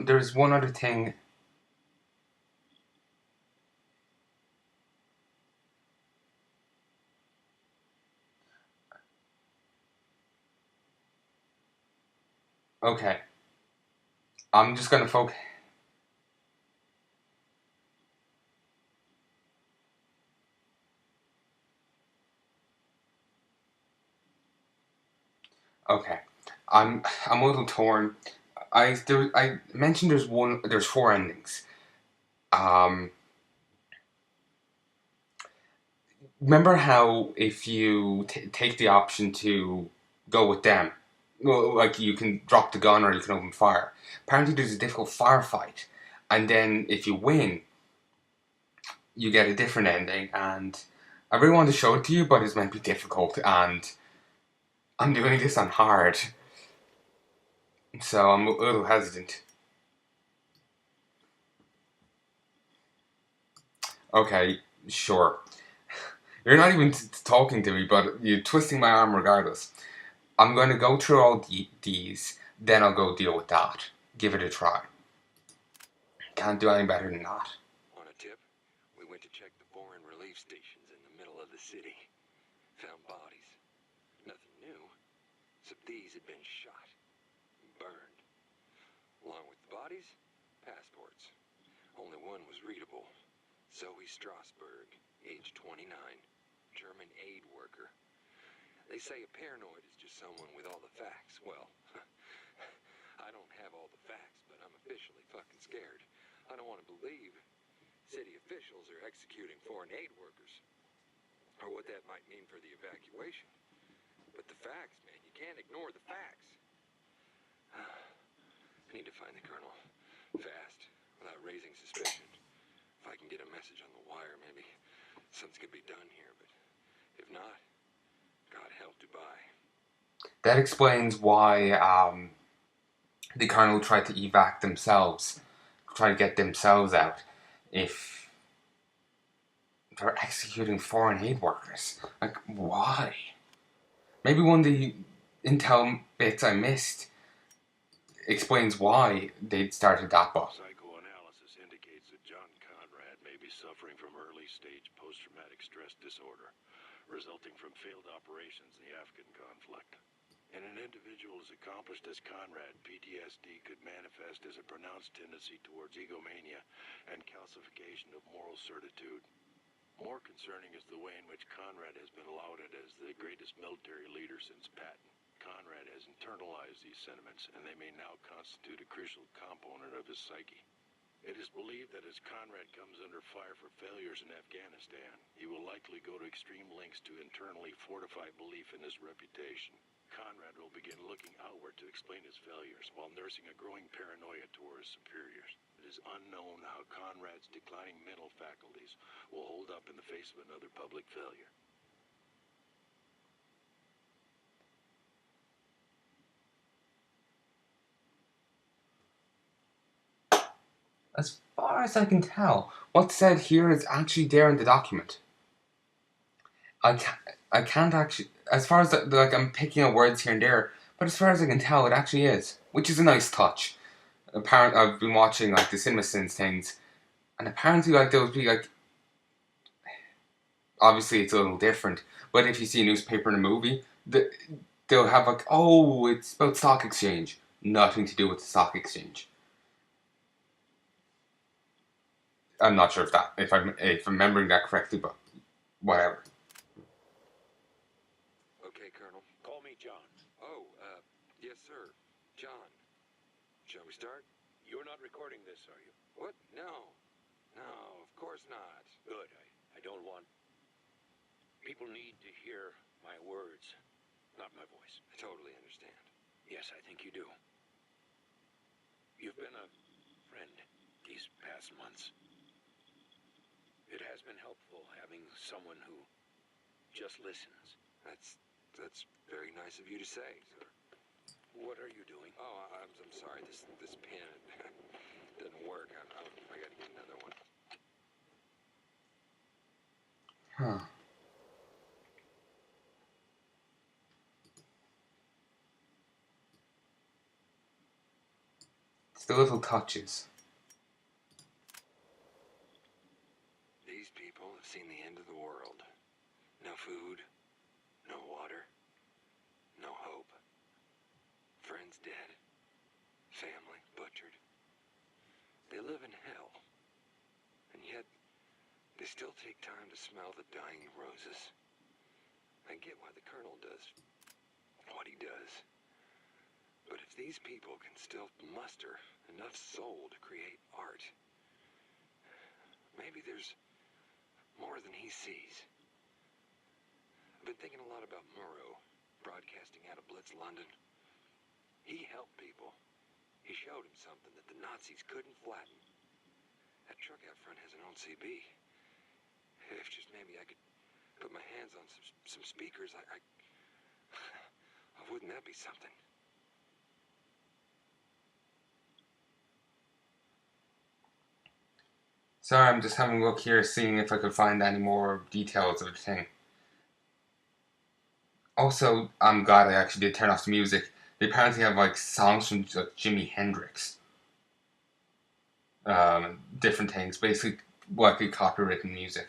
There's one other thing. Okay, I'm just gonna focus. Okay, I'm a little torn. I mentioned there's four endings. Um, Remember how if you take the option to go with them, well, like you can drop the gun or you can open fire. Apparently, there's a difficult firefight, and then if you win, you get a different ending. And I really want to show it to you, but it's meant to be difficult, and I'm doing this on hard, so I'm a little hesitant. Okay, sure. You're not even talking to me, but you're twisting my arm regardless. I'm going to go through all these, then I'll go deal with that. Give it a try. Can't do any better than that. On a tip, we went to check the foreign relief stations in the middle of the city. Found bodies. Nothing new, except these had been shot. Burned. Along with the bodies, passports. Only one was readable. Zoe Strasberg, age 29. German aid worker. They say a paranoid is just someone with all the facts. Well, I don't have all the facts, but I'm officially fucking scared. I don't want to believe city officials are executing foreign aid workers. Or what that might mean for the evacuation. But the facts, man, you can't ignore the facts. I need to find the colonel. Fast, without raising suspicion. If I can get a message on the wire, maybe something could be done here, but if not, God help Dubai. That explains why the colonel tried to evac themselves, try to get themselves out. If they're executing foreign aid workers, like why? Maybe one of the intel bits I missed explains why they'd started that, but Psychoanalysis indicates that John Conrad may be suffering from early-stage post-traumatic stress disorder, resulting from failed operations in the Afghan conflict. In an individual as accomplished as Conrad, PTSD could manifest as a pronounced tendency towards egomania and calcification of moral certitude. More concerning is the way in which Conrad has been lauded as the greatest military leader since Patton. Conrad has internalized these sentiments, and they may now constitute a crucial component of his psyche. It is believed that as Conrad comes under fire for failures in Afghanistan, he will likely go to extreme lengths to internally fortify belief in his reputation. Conrad will begin looking outward to explain his failures while nursing a growing paranoia toward his superiors. It is unknown how Conrad's declining mental faculties will hold up in the face of another public failure. as far as I can tell, what's said here is actually there in the document. I can't actually, as far as like I'm picking up words here and there, but as far as I can tell, it actually is, which is a nice touch. Apparently, I've been watching like the CinemaSins things, and apparently, like there would be like, obviously it's a little different, but if you see a newspaper in a movie, they'll have like, oh, it's about stock exchange, nothing to do with the stock exchange. I'm not sure if I'm remembering that correctly, but whatever. Okay, Colonel. Call me John. Oh, yes, sir. John. Shall we start? You're not recording this, are you? What? No. No, of course not. Good. I don't want... People need to hear my words, not my voice. I totally understand. Yes, I think you do. You've been a friend these past months. It has been helpful having someone who just listens. That's very nice of you to say, sir. What are you doing? Oh, I'm sorry. This pen doesn't work. I got to get another one. Huh. It's the little touches. These people have seen the end of the world. No food, no water, no hope. Friends dead, family butchered. They live in hell, and yet they still take time to smell the dying roses. I get why the Colonel does what he does. But if these people can still muster enough soul to create art, maybe there's more than he sees. I've been thinking a lot about Murrow, broadcasting out of Blitz, London. He helped people. He showed him something that the Nazis couldn't flatten. That truck out front has an own CB. If just maybe I could put my hands on some speakers, wouldn't that be something? Sorry, I'm just having a look here, seeing if I could find any more details of the thing. Also, I'm glad I actually did turn off the music. They apparently have like songs from like Jimi Hendrix. Different things, basically likely copywritten music.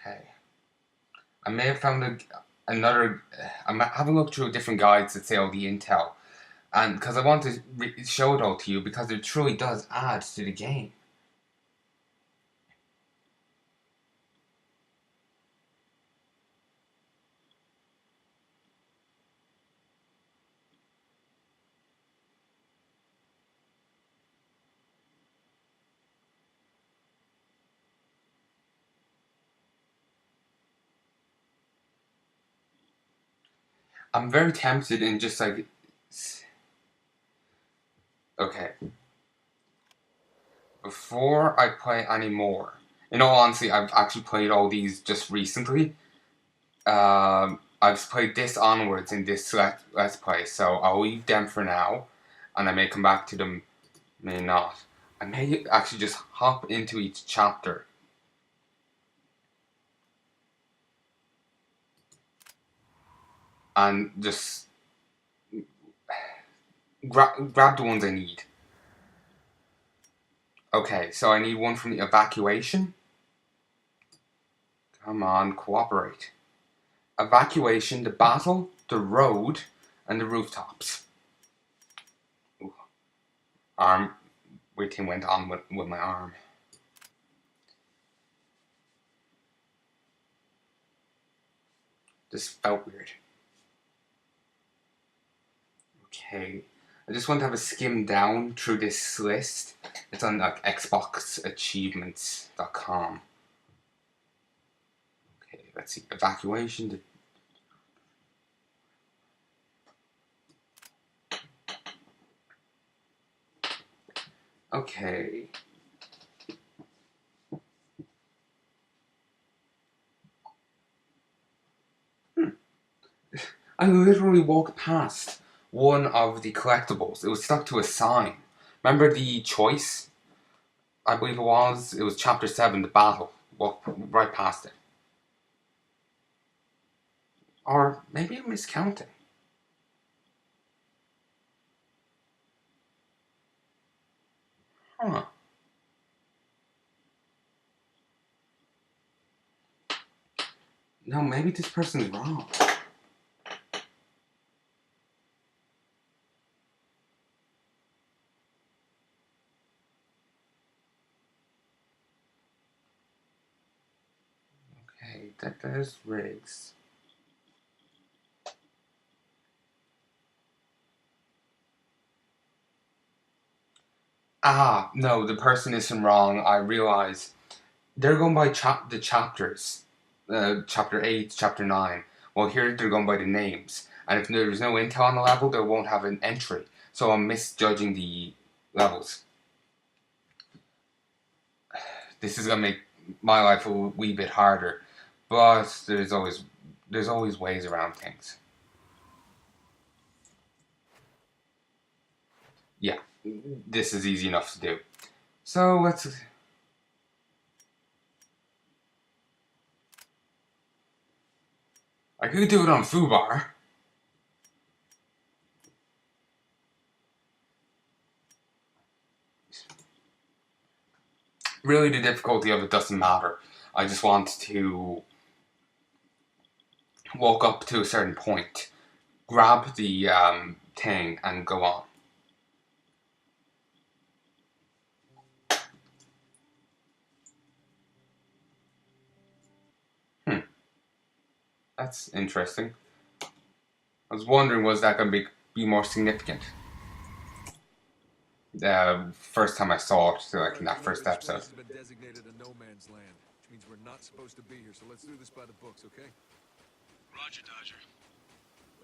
Okay. I may have found another. I'm having a look through different guides that say all the intel, and because I want to show it all to you because it truly does add to the game. I'm very tempted in just like. Okay. Before I play any more, in all honesty, I've actually played all these just recently. I've played this onwards in this let's play, so I'll leave them for now, and I may come back to them, may not. I may actually just hop into each chapter. And just grab the ones I need. Okay, so I need one from the evacuation. Come on, cooperate. Evacuation, the battle, the road, and the rooftops. Ooh. Arm. Everything went on with my arm. This felt weird. Okay. I just want to have a skim down through this list. It's on like xboxachievements.com. Okay, let's see. Evacuation. Okay. I literally walked past one of the collectibles. It was stuck to a sign. Remember the choice? I believe it was. It was chapter 7, the battle. Walked right past it. Or maybe I'm miscounting. Huh. No, maybe this person's wrong. Okay, there's Riggs. Ah, no, the person isn't wrong. I realize they're going by the chapters. Chapter 8, chapter 9. Well, here they're going by the names. And if there's no intel on the level, they won't have an entry. So I'm misjudging the levels. This is going to make my life a wee bit harder, but there's always ways around things. Yeah, this is easy enough to do. So let's. I could do it on foobar. Really, the difficulty of it doesn't matter. I just want to walk up to a certain point, grab the thing, and go on. Hmm, that's interesting. I was wondering, was that going to be more significant? First time I saw it, like in that first episode. This has been designated a no man's land, which means we're not supposed to be here. So let's do this by the books, okay? Roger, Dodger.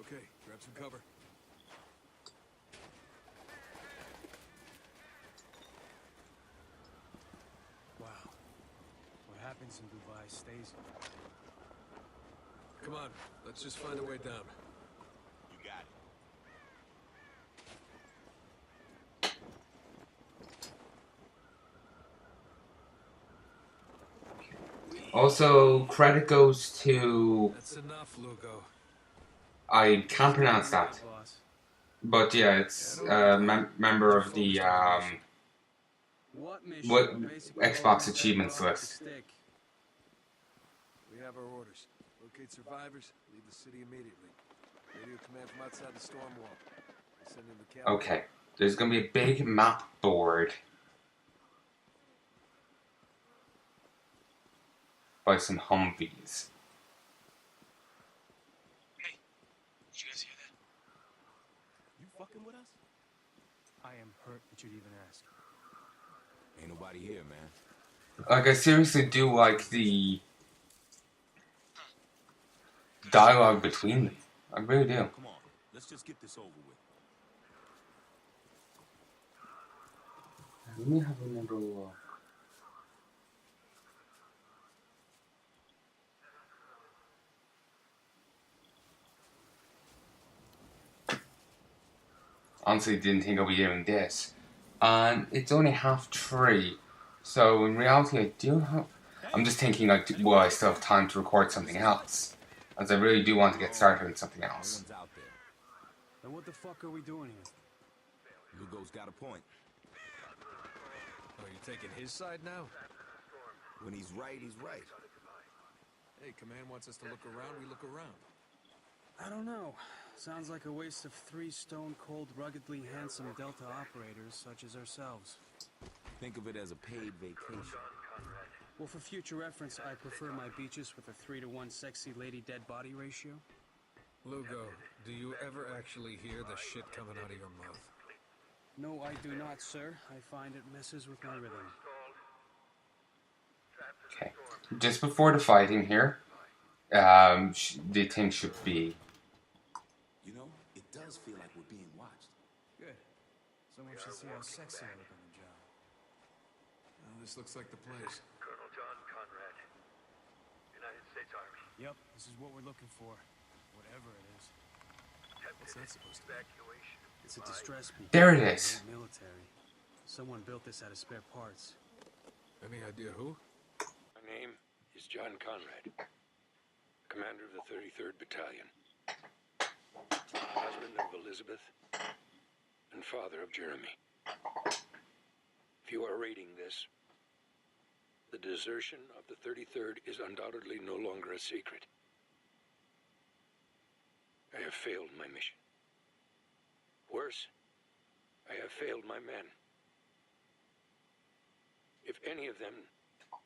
Okay, grab some cover. Wow. What happens in Dubai stays. Come on, let's just find a way down. You got it. Also, credit goes to. That's enough, Lugo. I can't pronounce that. Boss. But yeah, it's a member of the What mission? what Basically, Xbox holding achievements that rock list. stick. We have our orders. Locate survivors, leave the city immediately. Radio command from outside the storm wall. Send in the cavalry. Okay, there's gonna be a big map board by some Humvees. Hey, did you guys hear that? You fucking with us? I am hurt that you'd even ask. Ain't nobody here, man. Like, I seriously do like the dialogue between them. I really do. Come on, let's just get this over with. Let me have another look. Honestly, didn't think I'd be doing this. And it's only 3:30, so in reality I do have... I'm just thinking, like, will I still have time to record something else? As I really do want to get started on something No else. one's out there. Then what the fuck are we doing here? Lugo's got a point. Oh, you taking his side now? When he's right, he's right. Hey, command wants us to look around, we look around. I don't know. Sounds like a waste of 3 stone-cold, ruggedly handsome Delta operators such as ourselves. Think of it as a paid vacation. Well, for future reference, I prefer my beaches with a 3-to-1 sexy lady dead body ratio. Lugo, do you ever actually hear the shit coming out of your mouth? No, I do not, sir. I find it messes with my rhythm. Okay. Just before the fighting here, the thing should be... You know, it does feel like we're being watched. Good. Someone should see how sexy I look on the job. This looks like the place. Colonel John Conrad, United States Army. Yep, this is what we're looking for. Whatever it is. What's that supposed to be? Evacuation. It's a distress beacon. There it is. Military. Someone built this out of spare parts. Any idea who? My name is John Conrad, commander of the 33rd Battalion, husband of Elizabeth, and father of Jeremy. If you are reading this, the desertion of the 33rd is undoubtedly no longer a secret. I have failed my mission. Worse, I have failed my men. If any of them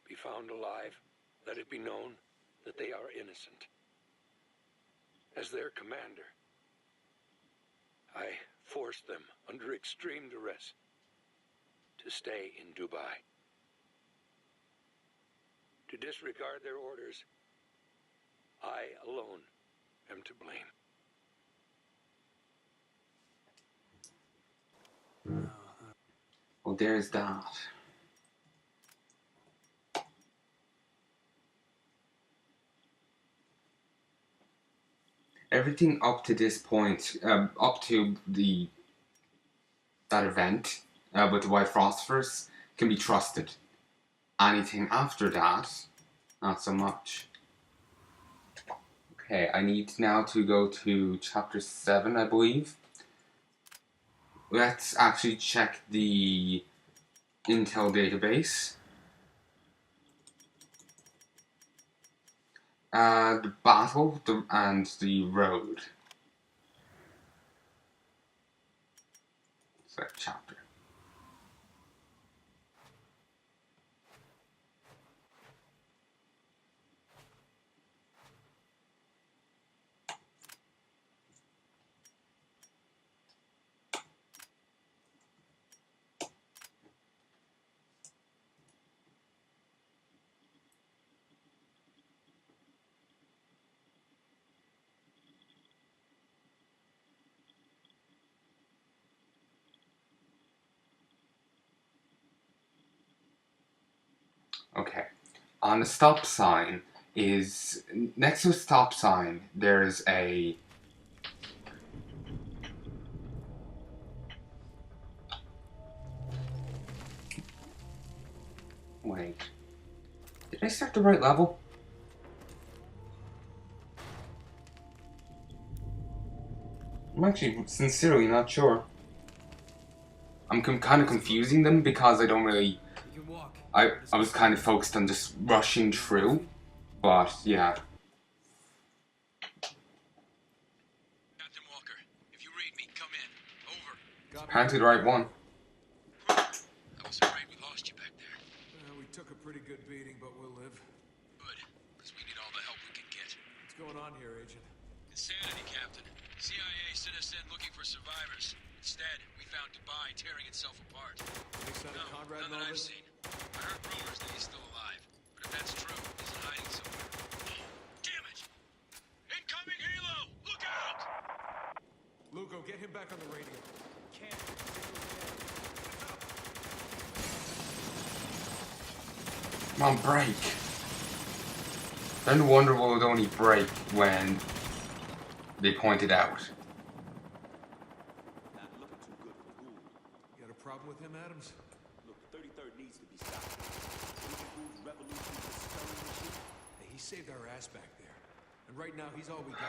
be found alive, let it be known that they are innocent. As their commander, I forced them under extreme duress to stay in Dubai. To disregard their orders, I alone am to blame. Well, there's that. everything up to this point, up to that event with the white phosphorus, can be trusted. Anything after that, not so much. Okay, I need now to go to chapter 7, I believe. Let's actually check the Intel database. The battle and the road. Select chapter. Okay. On the stop sign is next to a stop sign. There's a wait. Did I start the right level? I'm actually sincerely not sure. I'm kind of confusing them because I don't really. You can walk. I was kind of focused on just rushing through, but yeah. Captain Walker, if you read me, come in. Over. Apparently the right one. I was afraid we lost you back there. We took a pretty good beating, but we'll live. Good, because we need all the help we can get. What's going on here, Agent? Insanity, Captain. CIA sent us in looking for survivors. Instead, we found Dubai tearing itself apart. Any sign of Conrad None that I've Novus? seen. I heard rumors that he's still alive. But if that's true, he's in hiding somewhere. Damn it! Incoming helo! Look out! Lugo, get him back on the radio. Can't. Come on, break. Then the Wonder would only break when they pointed out. Not looking too good for the Gould. You got a problem with him, Adams? Look, the 33rd needs to be stopped. Looking Gould's revolution is stirring the shit. Hey, he saved our ass back there. And right now, he's all we got.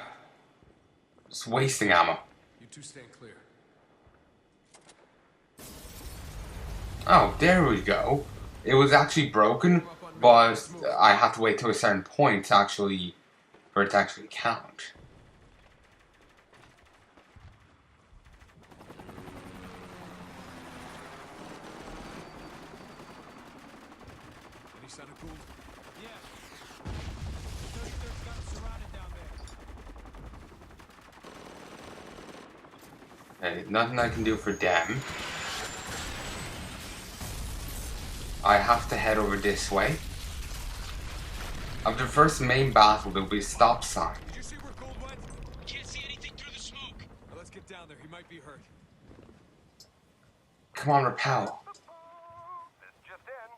Just wasting ammo. You two stand clear. Oh, there we go. It was actually broken, but I had to wait till a certain point to actually for it to actually count. Any sign of Gould? Yeah. The 33rd's got us surrounded down there. Okay, nothing I can do for them. I have to head over this way. After the first main battle, there'll be a stop sign. Did you see where Gould went? Can't see anything through the smoke. Now let's get down there. He might be hurt. Come on, repel. This just in.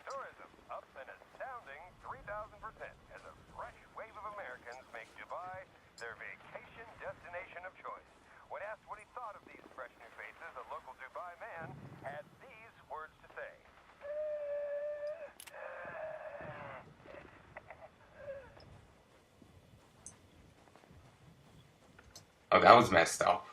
Tourism up an astounding 3,000% as a fresh wave of Americans make Dubai their vacation destination of choice. When asked what he thought of these fresh new faces, a local Dubai man had these words to say. Oh, that was messed up.